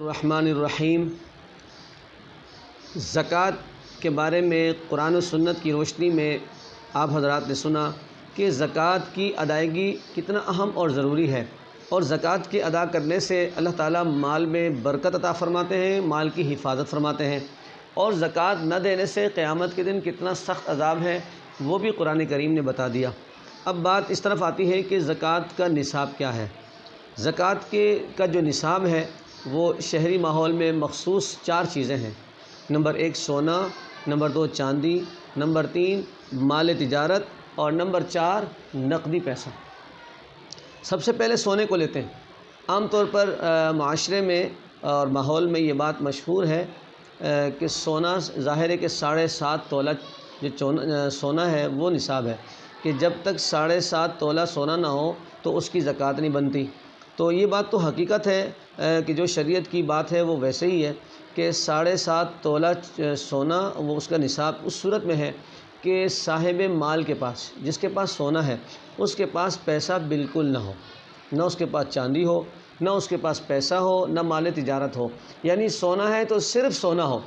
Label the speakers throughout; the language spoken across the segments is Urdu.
Speaker 1: الرحمن الرحیم۔ زکوٰۃ کے بارے میں قرآن و سنت کی روشنی میں آپ حضرات نے سنا کہ زکوٰۃ کی ادائیگی کتنا اہم اور ضروری ہے، اور زکوٰۃ کے ادا کرنے سے اللہ تعالیٰ مال میں برکت عطا فرماتے ہیں، مال کی حفاظت فرماتے ہیں، اور زکوٰۃ نہ دینے سے قیامت کے دن کتنا سخت عذاب ہے وہ بھی قرآن کریم نے بتا دیا۔ اب بات اس طرف آتی ہے کہ زکوٰۃ کا نصاب کیا ہے۔ زکوٰۃ کا جو نصاب ہے وہ شہری ماحول میں مخصوص 4 چیزیں ہیں۔ نمبر 1 سونا، نمبر 2 چاندی، نمبر 3 مال تجارت، اور نمبر 4 نقدی پیسہ۔ سب سے پہلے سونے کو لیتے ہیں۔ عام طور پر معاشرے میں اور ماحول میں یہ بات مشہور ہے کہ سونا ظاہر ہے کہ 7.5 تولہ جو سونا ہے وہ نصاب ہے، کہ جب تک 7.5 تولہ سونا نہ ہو تو اس کی زکوٰۃ نہیں بنتی۔ تو یہ بات تو حقیقت ہے کہ جو شریعت کی بات ہے وہ ویسے ہی ہے کہ 7.5 تولہ سونا وہ اس کا نصاب اس صورت میں ہے کہ صاحب مال کے پاس، جس کے پاس سونا ہے، اس کے پاس پیسہ بالکل نہ ہو، نہ اس کے پاس چاندی ہو، نہ اس کے پاس پیسہ ہو، نہ مال تجارت ہو۔ یعنی سونا ہے تو صرف سونا ہو،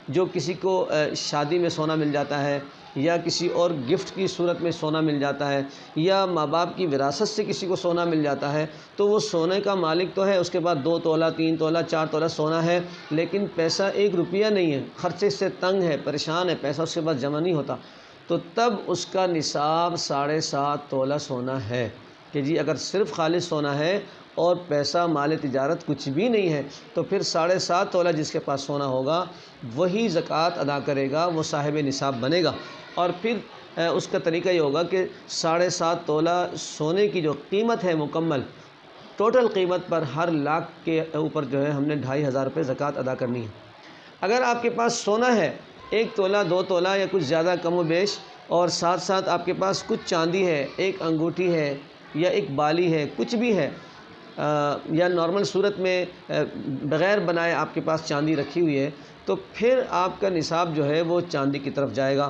Speaker 1: جو کسی کو شادی میں سونا مل جاتا ہے، یا کسی اور گفٹ کی صورت میں سونا مل جاتا ہے، یا ماں باپ کی وراثت سے کسی کو سونا مل جاتا ہے، تو وہ سونے کا مالک تو ہے، اس کے بعد 2 تولہ 3 تولہ 4 تولہ سونا ہے، لیکن پیسہ 1 روپیہ نہیں ہے، خرچے سے تنگ ہے، پریشان ہے، پیسہ اس کے پاس جمع نہیں ہوتا، تو تب اس کا نصاب 7.5 تولہ سونا ہے کہ جی اگر صرف خالص سونا ہے اور پیسہ مال تجارت کچھ بھی نہیں ہے تو پھر 7.5 تولہ جس کے پاس سونا ہوگا وہی زکوٰۃ ادا کرے گا، وہ صاحب نصاب بنے گا۔ اور پھر اس کا طریقہ یہ ہوگا کہ 7.5 تولہ سونے کی جو قیمت ہے مکمل ٹوٹل قیمت پر ہر لاکھ کے اوپر جو ہے ہم نے 2,500 روپے زکوٰۃ ادا کرنی ہے۔ اگر آپ کے پاس سونا ہے 1 تولہ 2 تولہ یا کچھ زیادہ کم و بیش، اور ساتھ ساتھ آپ کے پاس کچھ چاندی ہے، 1 انگوٹھی ہے یا 1 بالی ہے، کچھ بھی ہے، یا نارمل صورت میں بغیر بنائے آپ کے پاس چاندی رکھی ہوئی ہے، تو پھر آپ کا نصاب جو ہے وہ چاندی کی طرف جائے گا۔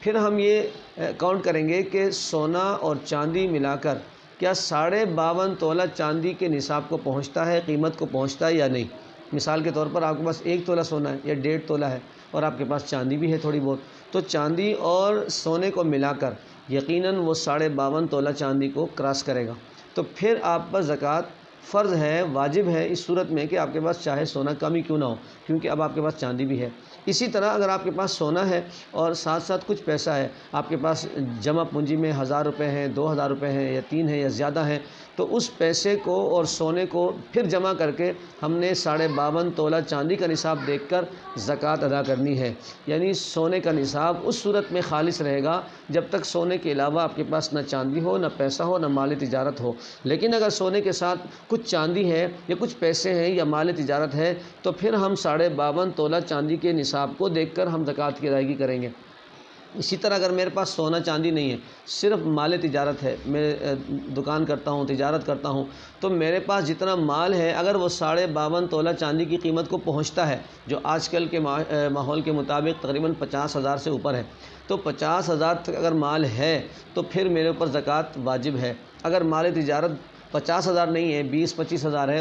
Speaker 1: پھر ہم یہ کاؤنٹ کریں گے کہ سونا اور چاندی ملا کر کیا 52.5 تولہ چاندی کے نصاب کو پہنچتا ہے، قیمت کو پہنچتا ہے یا نہیں۔ مثال کے طور پر آپ کے پاس 1 تولہ سونا ہے یا 1.5 تولہ ہے، اور آپ کے پاس چاندی بھی ہے تھوڑی بہت، تو چاندی اور سونے کو ملا کر یقیناً وہ 52.5 تولہ چاندی کو کراس کرے گا، تو پھر آپ پر زکوٰۃ فرض ہے، واجب ہے، اس صورت میں کہ آپ کے پاس چاہے سونا کم ہی کیوں نہ ہو، کیونکہ اب آپ کے پاس چاندی بھی ہے۔ اسی طرح اگر آپ کے پاس سونا ہے اور ساتھ ساتھ کچھ پیسہ ہے، آپ کے پاس جمع پونجی میں 1,000 روپے ہیں، 2,000 روپے ہیں، یا 3 ہیں یا زیادہ ہیں، تو اس پیسے کو اور سونے کو پھر جمع کر کے ہم نے 52.5 تولہ چاندی کا نصاب دیکھ کر زکوٰۃ ادا کرنی ہے۔ یعنی سونے کا نصاب اس صورت میں خالص رہے گا جب تک سونے کے علاوہ آپ کے پاس نہ چاندی ہو، نہ پیسہ ہو، نہ مال تجارت ہو۔ لیکن اگر سونے کے ساتھ کچھ چاندی ہے یا کچھ پیسے ہیں یا مال تجارت ہے تو پھر ہم 52.5 تولہ چاندی کے نصاب کو دیکھ کر ہم زکوٰۃ کی ادائیگی کریں گے۔ اسی طرح اگر میرے پاس سونا چاندی نہیں ہے، صرف مال تجارت ہے، میں دکان کرتا ہوں، تجارت کرتا ہوں، تو میرے پاس جتنا مال ہے اگر وہ 52.5 تولہ چاندی کی قیمت کو پہنچتا ہے، جو آج کل کے ماحول کے مطابق تقریباً 50,000 سے اوپر ہے، تو 50,000 تک اگر مال ہے تو پھر میرے اوپر زکوٰۃ واجب ہے۔ اگر مال تجارت 50,000 نہیں ہے، 20-25,000 ہے،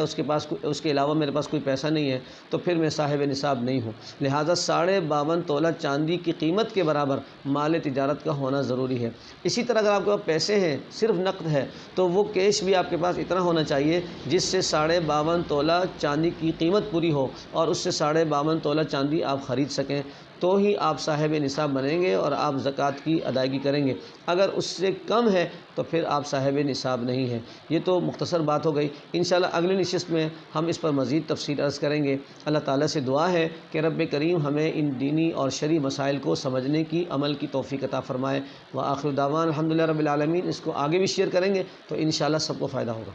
Speaker 1: اس کے علاوہ میرے پاس کوئی پیسہ نہیں ہے، تو پھر میں صاحب نصاب نہیں ہوں۔ لہٰذا 52.5 تولہ چاندی کی قیمت کے برابر مال تجارت کا ہونا ضروری ہے۔ اسی طرح اگر آپ کے پاس پیسے ہیں، صرف نقد ہے، تو وہ کیش بھی آپ کے پاس اتنا ہونا چاہیے جس سے 52.5 تولہ چاندی کی قیمت پوری ہو، اور اس سے 52.5 تولہ چاندی آپ خرید سکیں، تو ہی آپ صاحب نصاب بنیں گے اور آپ زکوٰۃ کی ادائیگی کریں گے۔ اگر اس سے کم ہے تو پھر آپ صاحب نصاب نہیں ہیں۔ یہ تو مختصر بات ہو گئی۔ انشاءاللہ اگلی نشست میں ہم اس پر مزید تفصیل عرض کریں گے۔ اللہ تعالیٰ سے دعا ہے کہ رب کریم ہمیں ان دینی اور شرعی مسائل کو سمجھنے کی، عمل کی توفیق عطا فرمائے۔ وآخر دعوانا الحمدللہ رب العالمین۔ اس کو آگے بھی شیئر کریں گے تو انشاءاللہ سب کو فائدہ ہوگا۔